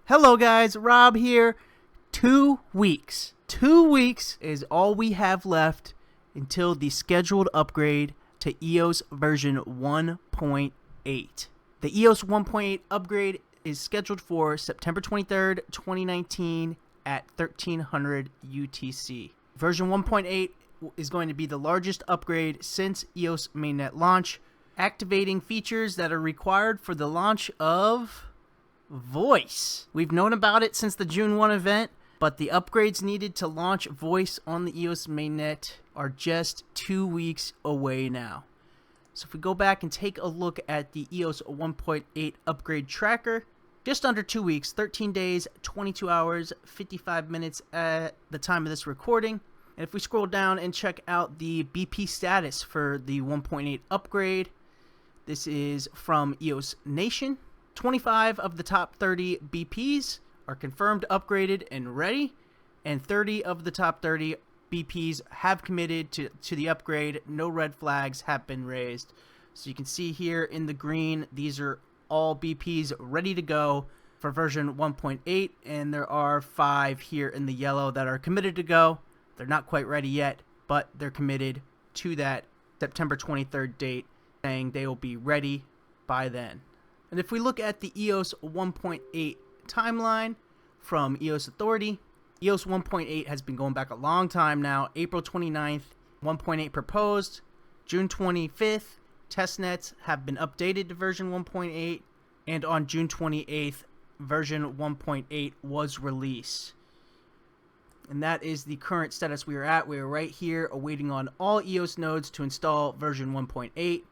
Hello guys, Rob here. 2 weeks. 2 weeks is all we have left until the scheduled upgrade to EOS version 1.8. The EOS 1.8 upgrade is scheduled for September 23rd, 2019 at 1300 UTC. Version 1.8 is going to be the largest upgrade since EOS mainnet launch, activating features that are required for the launch of voice. We've known about it since the June 1 event, but the upgrades needed to launch voice on the EOS mainnet are just 2 weeks away now. So if we go back and take a look at the EOS 1.8 upgrade tracker, just under 2 weeks, 13 days, 22 hours, 55 minutes at the time of this recording. And if we scroll down and check out the BP status for the 1.8 upgrade, this is from EOS Nation. 25 of the top 30 BPs are confirmed, upgraded, and ready, and 30 of the top 30 BPs have committed to the upgrade. No red flags have been raised. So you can see here in the green, these are all BPs ready to go for version 1.8, and there are 5 here in the yellow that are committed to go. They're not quite ready yet, but they're committed to that September 23rd date, saying they will be ready by then. And if we look at the EOS 1.8 timeline from EOS Authority, EOS 1.8 has been going back a long time now. April 29th, 1.8 proposed. June 25th, testnets have been updated to version 1.8. And on June 28th, version 1.8 was released. And that is the current status we are at. We are right here awaiting on all EOS nodes to install version 1.8.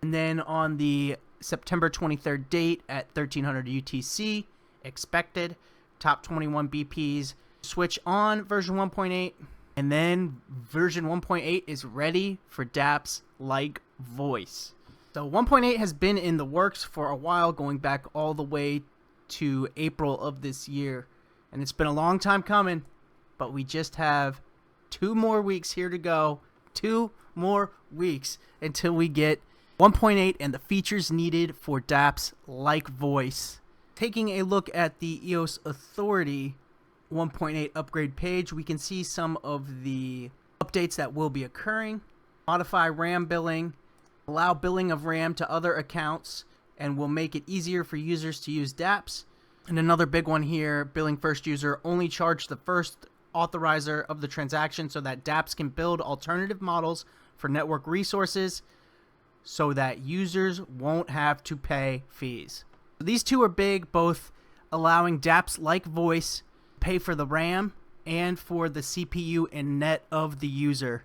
And then on the September 23rd date at 1300 UTC, expected, top 21 BPs switch on version 1.8, and then version 1.8 is ready for dApps like voice. So 1.8 has been in the works for a while, going back all the way to April of this year, and it's been a long time coming, but we just have 2 more weeks here to go. 2 more weeks until we get 1.8 and the features needed for dApps like voice. Taking a look at the EOS Authority 1.8 upgrade page, we can see some of the updates that will be occurring. Modify RAM billing, allow billing of RAM to other accounts, and will make it easier for users to use dApps. And another big one here, billing first user, only charge the first authorizer of the transaction so that dApps can build alternative models for network resources, so that users won't have to pay fees. These two are big, both allowing dApps like voice pay for the RAM and for the CPU and net of the user.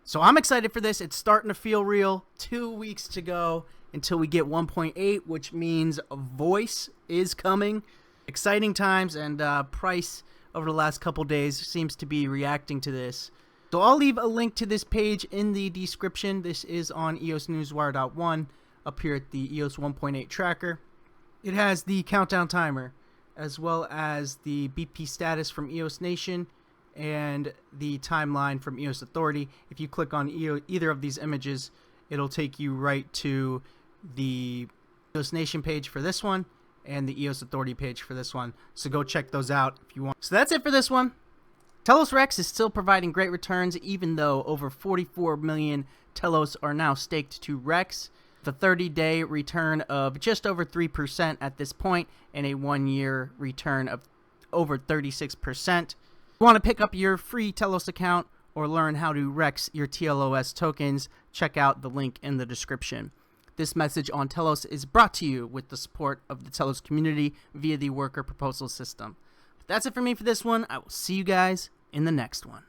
So I'm excited for this. It's starting to feel real. 2 weeks to go until we get 1.8, which means voice is coming. Exciting times, and price over the last couple days seems to be reacting to this. So I'll leave a link to this page in the description. This is on EOSnewsWire.1 up here at the EOS 1.8 tracker. It has the countdown timer as well as the BP status from EOS Nation and the timeline from EOS Authority. If you click on either of these images, it'll take you right to the EOS Nation page for this one and the EOS Authority page for this one. So go check those out if you want. So that's it for this one. Telos Rex is still providing great returns, even though over 44 million Telos are now staked to Rex. The 30-day return of just over 3% at this point, and a 1-year return of over 36%. If you want to pick up your free Telos account or learn how to Rex your TLOS tokens, check out the link in the description. This message on Telos is brought to you with the support of the Telos community via the worker proposal system. That's it for me for this one. I will see you guys in the next one.